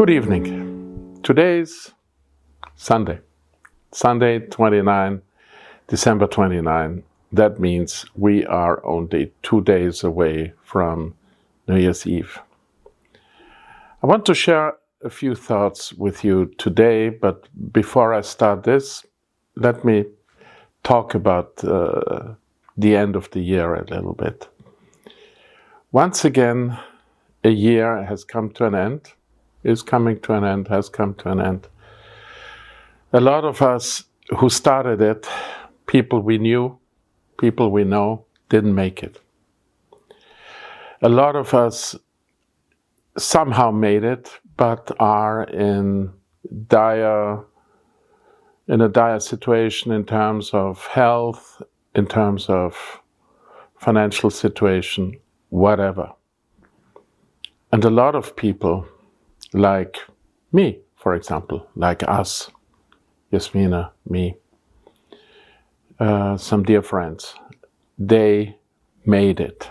Good evening. Today's Sunday 29, December 29. That means we are only 2 days away from New Year's Eve. I want to share a few thoughts with you today, but before I start this, let me talk about the end of the year a little bit. Once again, a year has come to an end, is coming to an end, has come to an end. A lot of us who started it, people we knew, people we know, didn't make it. A lot of us somehow made it, but are in a dire situation in terms of health, in terms of financial situation, whatever. And a lot of people, like me, for example, like us, Yasmina, me, some dear friends, they made it.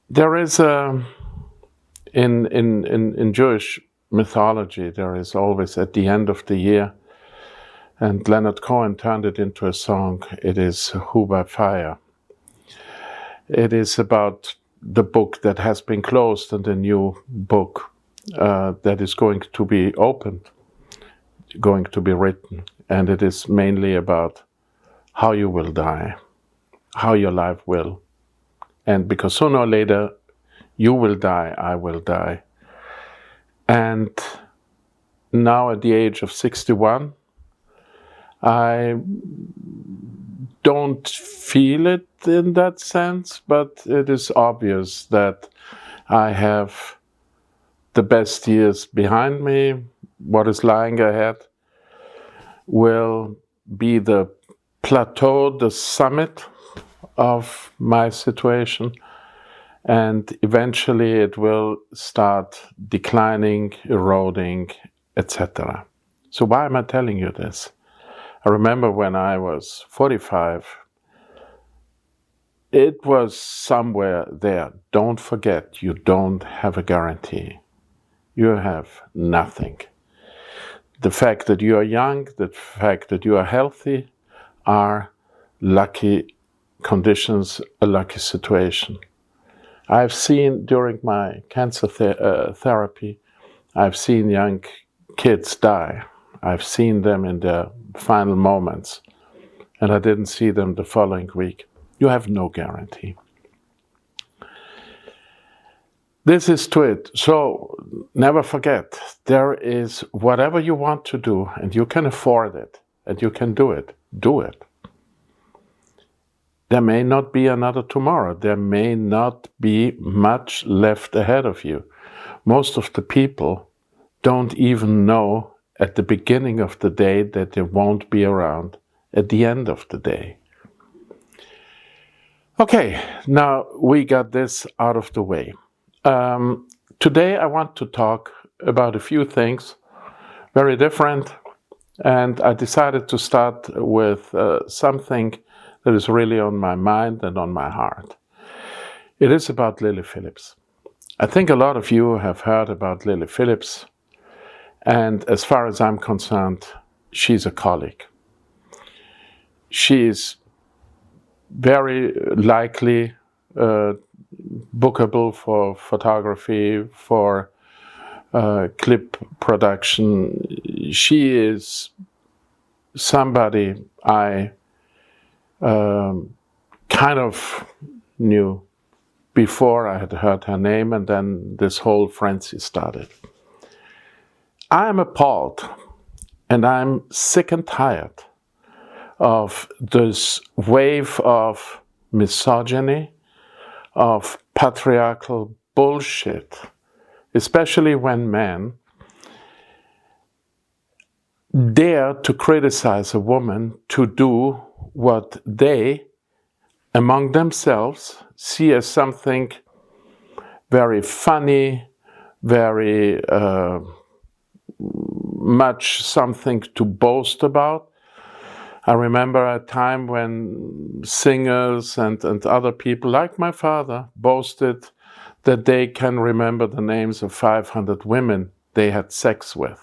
There is in Jewish mythology, there is always at the end of the year, and Leonard Cohen turned it into a song. It is Who by Fire. It is about the book that has been closed and a new book that is going to be opened, going to be written. And it is mainly about how you will die, how your life will. And because sooner or later, you will die, I will die. And now at the age of 61, I don't feel it in that sense, but it is obvious that I have the best years behind me. What is lying ahead will be the plateau, the summit of my situation, and eventually it will start declining, eroding, etc. So why am I telling you this? I remember when I was 45, it was somewhere there. Don't forget, you don't have a guarantee. You have nothing. The fact that you are young, the fact that you are healthy, are lucky conditions, a lucky situation. I've seen during my cancer therapy, I've seen young kids die. I've seen them in their final moments, and I didn't see them the following week. You have no guarantee. This is to it. So never forget, there is whatever you want to do, and you can afford it, and you can do it. Do it. There may not be another tomorrow. There may not be much left ahead of you. Most of the people don't even know at the beginning of the day that they won't be around at the end of the day. Okay, now we got this out of the way. Today I want to talk about a few things, very different, and I decided to start with something that is really on my mind and on my heart. It is about Lily Phillips. I think a lot of you have heard about Lily Phillips, and as far as I'm concerned, she's a colleague. She's very likely bookable for photography, for clip production. She is somebody I kind of knew before I had heard her name, and then this whole frenzy started. I am appalled, and I'm sick and tired of this wave of misogyny, of patriarchal bullshit, especially when men dare to criticize a woman to do what they, among themselves, see as something very funny, very much something to boast about. I remember a time when singers and other people, like my father, boasted that they can remember the names of 500 women they had sex with.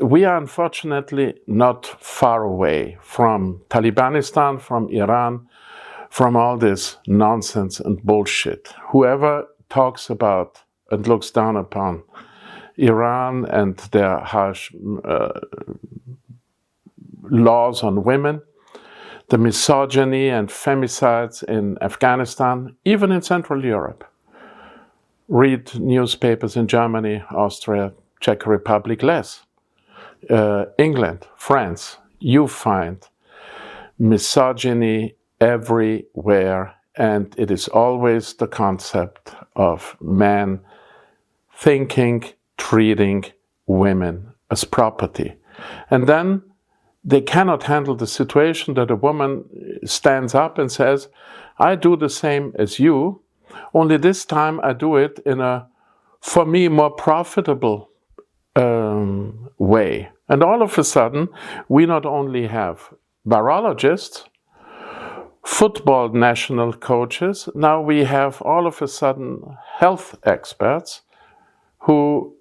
We are unfortunately not far away from Talibanistan, from Iran, from all this nonsense and bullshit. Whoever talks about and looks down upon Iran and their harsh laws on women, the misogyny and femicides in Afghanistan, even in Central Europe. Read newspapers in Germany, Austria, Czech Republic, less. England, France, you find misogyny everywhere, and it is always the concept of men thinking, treating women as property. And then they cannot handle the situation that a woman stands up and says, I do the same as you, only this time I do it in a, for me, more profitable way. And all of a sudden, we not only have virologists, football national coaches, now we have all of a sudden health experts who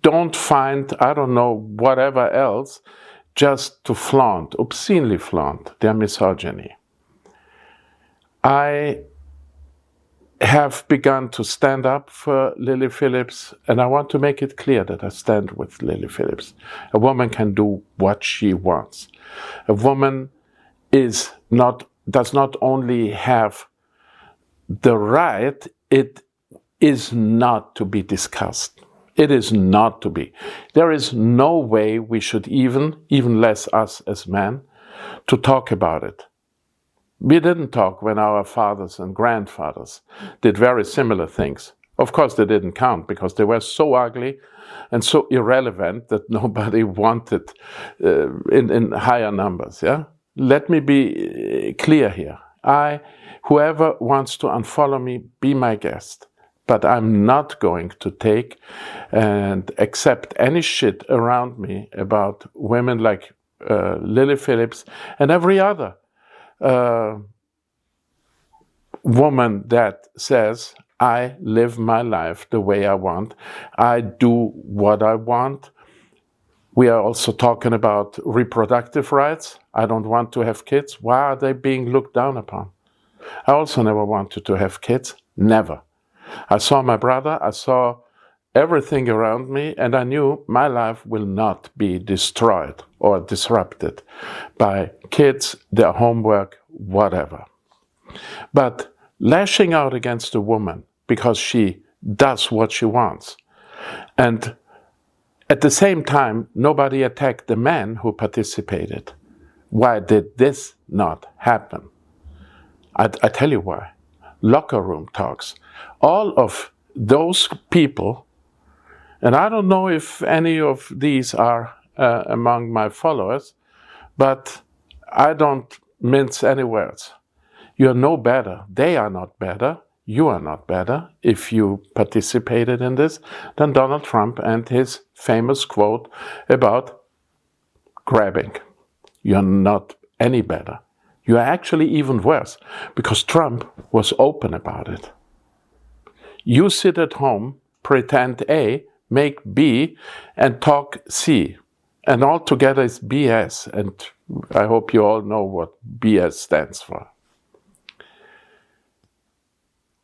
don't find, I don't know, whatever else, just to flaunt, obscenely flaunt their misogyny. I have begun to stand up for Lily Phillips, and I want to make it clear that I stand with Lily Phillips. A woman can do what she wants. A woman does not only have the right, it is not to be discussed. It is not to be. There is no way we should even less us as men, to talk about it. We didn't talk when our fathers and grandfathers did very similar things. Of course, they didn't count because they were so ugly and so irrelevant that nobody wanted in higher numbers. Yeah, let me be clear here. Whoever wants to unfollow me, be my guest. But I'm not going to take and accept any shit around me about women like Lily Phillips and every other woman that says, I live my life the way I want. I do what I want. We are also talking about reproductive rights. I don't want to have kids. Why are they being looked down upon? I also never wanted to have kids. Never. I saw my brother. I saw everything around me, and I knew my life will not be destroyed or disrupted by kids, their homework, whatever. But lashing out against a woman because she does what she wants, and at the same time, nobody attacked the men who participated. Why did this not happen? I tell you why. Locker room talks. All of those people, and I don't know if any of these are among my followers, but I don't mince any words. You are no better. They are not better. You are not better if you participated in this than Donald Trump and his famous quote about grabbing. You're not any better. You are actually even worse because Trump was open about it. You sit at home, pretend A, make B, and talk C. And all together is BS. And I hope you all know what BS stands for.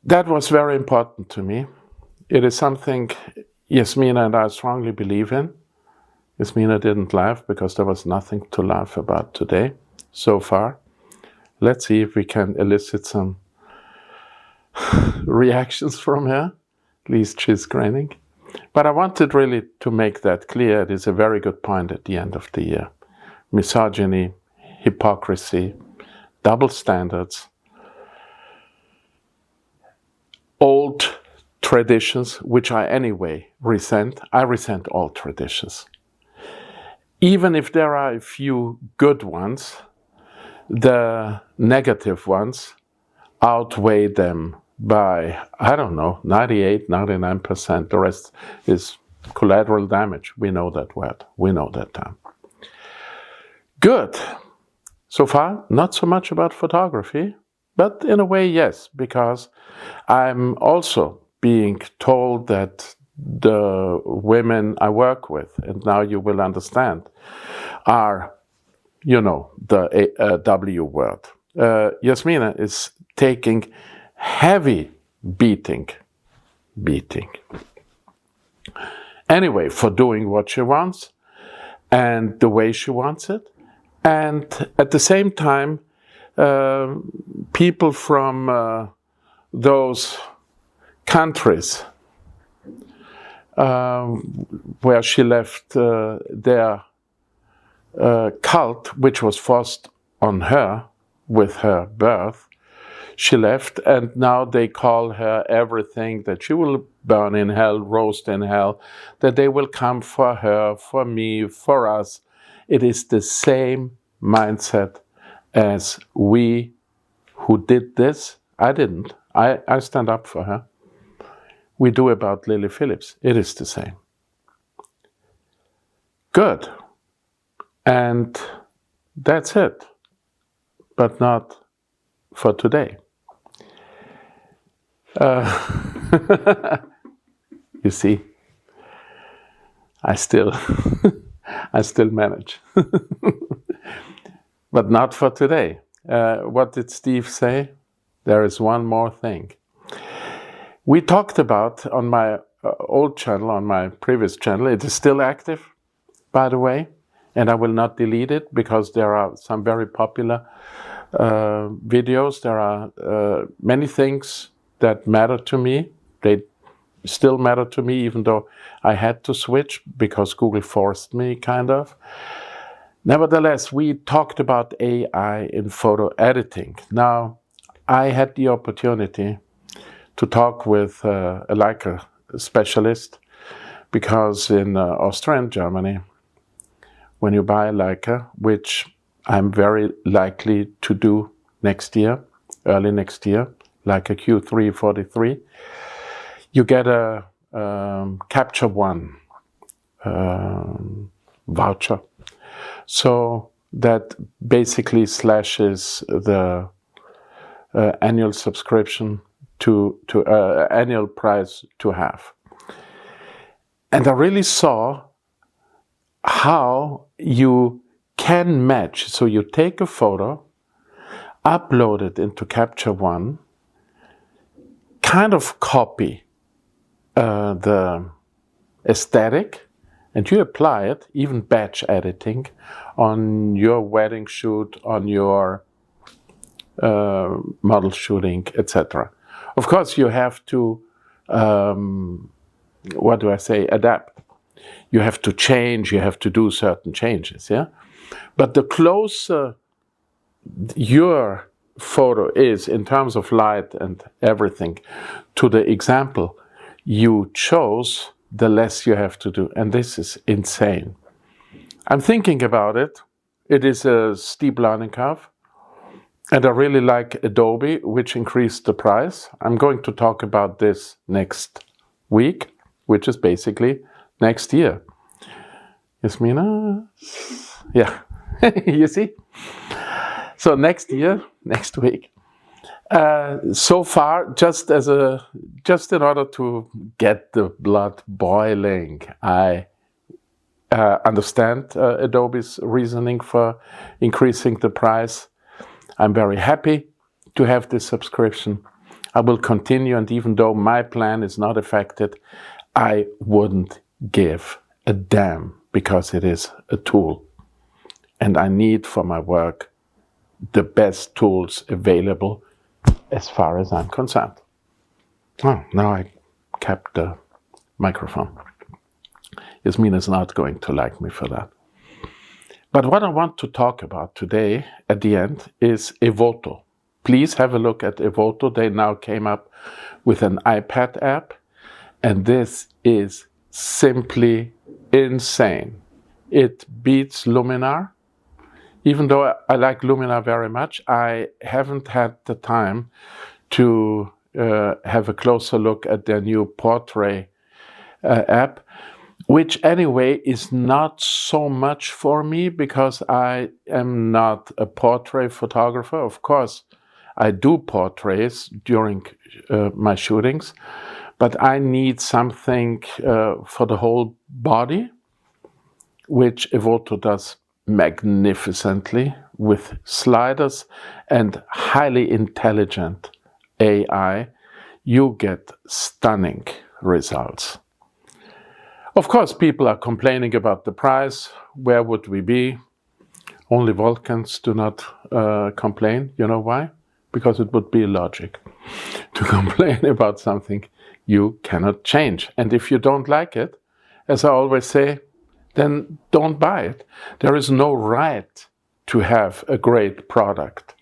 That was very important to me. It is something Yasmina and I strongly believe in. Yasmina didn't laugh because there was nothing to laugh about today, so far. Let's see if we can elicit some reactions from her. At least she's grinning. But I wanted really to make that clear. It is a very good point at the end of the year. Misogyny, hypocrisy, double standards, old traditions, which I anyway resent. I resent all traditions. Even if there are a few good ones, the negative ones outweigh them by, I don't know, 98, 99%. The rest is collateral damage. We know that word. We know that term. Good. So far, not so much about photography, but in a way, yes, because I'm also being told that the women I work with, and now you will understand, are, you know, the W word. Yasmina is taking heavy beating. Anyway, for doing what she wants and the way she wants it. And at the same time, people from those countries where she left their cult, which was forced on her with her birth, she left, and now they call her everything, that she will burn in hell, roast in hell, that they will come for her, for me, for us. It is the same mindset as we who did this. I didn't. I stand up for her. We do about Lily Phillips. It is the same. Good. And that's it. But not for today. You see, I still manage. But not for today. What did Steve say? There is one more thing. We talked about on my old channel, on my previous channel, it is still active, by the way, and I will not delete it because there are some very popular videos. There are many things that matter to me. They still matter to me, even though I had to switch because Google forced me, kind of. Nevertheless, we talked about AI in photo editing. Now, I had the opportunity to talk with a Leica specialist because in Austria and Germany, when you buy a Leica, which I'm very likely to do next year, early next year, Leica Q343, you get a Capture One voucher. So that basically slashes the annual subscription to annual price to half. And I really saw how you can match. So you take a photo, upload it into Capture One, kind of copy the aesthetic, and you apply it, even batch editing, on your wedding shoot, on your model shooting, etc. Of course, you have to, adapt. You have to change, you have to do certain changes, yeah? But the closer your photo is in terms of light and everything to the example you chose, the less you have to do. And this is insane. I'm thinking about it. It is a steep learning curve. And I really like Adobe, which increased the price. I'm going to talk about this next week, which is basically next year. Yasmina? Yeah. You see? So next year, next week. So far, just in order to get the blood boiling, I understand Adobe's reasoning for increasing the price. I'm very happy to have this subscription. I will continue, and even though my plan is not affected, I wouldn't give a damn because it is a tool. And I need for my work the best tools available as far as I'm concerned. Oh, now I kept the microphone. Yasmina's not going to like me for that. But what I want to talk about today at the end is Evoto. Please have a look at Evoto. They now came up with an iPad app, and this is simply insane. It beats Luminar. Even though I like Luminar very much, I haven't had the time to have a closer look at their new Portrait app, which anyway is not so much for me because I am not a portrait photographer. Of course, I do portraits during my shootings, but I need something for the whole body, which Evoto does magnificently with sliders and highly intelligent AI. You get stunning results. Of course, people are complaining about the price. Where would we be? Only Vulcans do not complain. You know why? Because it would be illogic to complain about something you cannot change. And if you don't like it, as I always say, then don't buy it. There is no right to have a great product.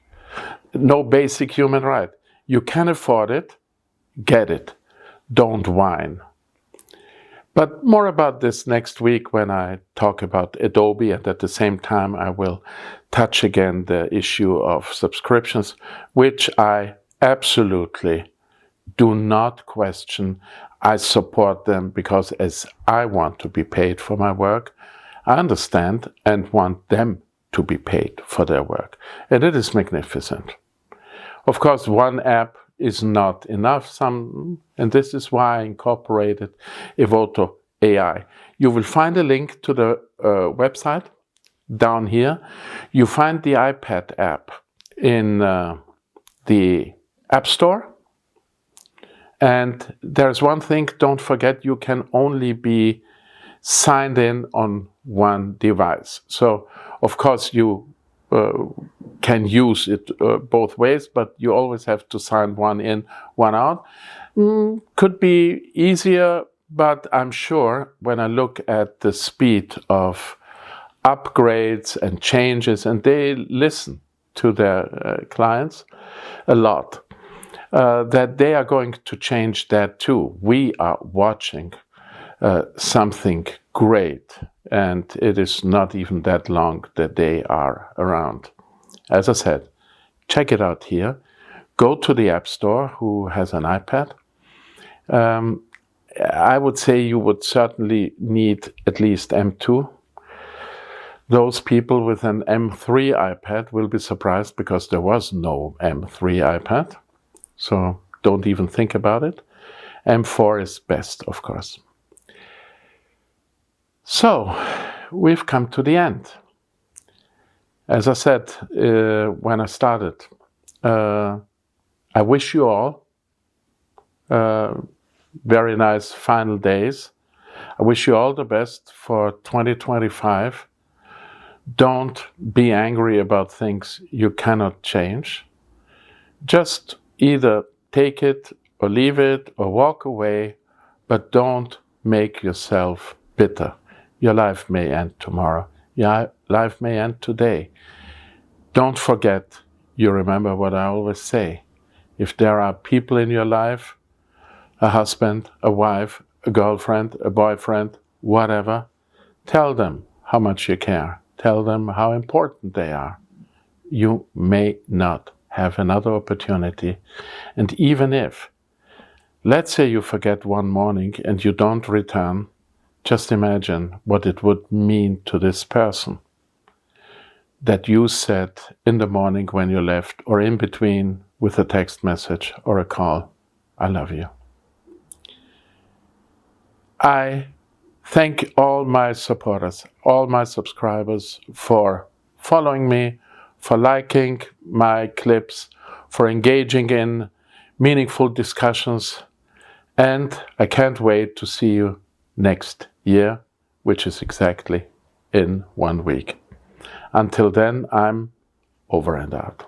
No basic human right. You can afford it, get it. Don't whine. But more about this next week when I talk about Adobe, and at the same time I will touch again the issue of subscriptions, which I absolutely do not question. I support them because as I want to be paid for my work, I understand and want them to be paid for their work. And it is magnificent. Of course, one app is not enough. And this is why I incorporated Evoto AI. You will find a link to the website down here. You find the iPad app in the App Store. And there's one thing, don't forget, you can only be signed in on one device. So, of course, you can use it both ways, but you always have to sign one in, one out. Could be easier, but I'm sure when I look at the speed of upgrades and changes, and they listen to their clients a lot, that they are going to change that too. We are watching something great, and it is not even that long that they are around. As I said, check it out here. Go to the App Store who has an iPad. I would say you would certainly need at least M2. Those people with an M3 iPad will be surprised because there was no M3 iPad. So don't even think about it. M4 is best, of course. So we've come to the end. As I said when I started, I wish you all very nice final days. I wish you all the best for 2025. Don't be angry about things you cannot change. Just either take it or leave it or walk away, but don't make yourself bitter. Your life may end tomorrow. Your life may end today. Don't forget, you remember what I always say. If there are people in your life, a husband, a wife, a girlfriend, a boyfriend, whatever, tell them how much you care. Tell them how important they are. You may not have another opportunity. And even if, let's say you forget one morning and you don't return, just imagine what it would mean to this person that you said in the morning when you left or in between with a text message or a call, I love you. I thank all my supporters, all my subscribers for following me, for liking my clips, for engaging in meaningful discussions, and I can't wait to see you next year, which is exactly in 1 week. Until then, I'm over and out.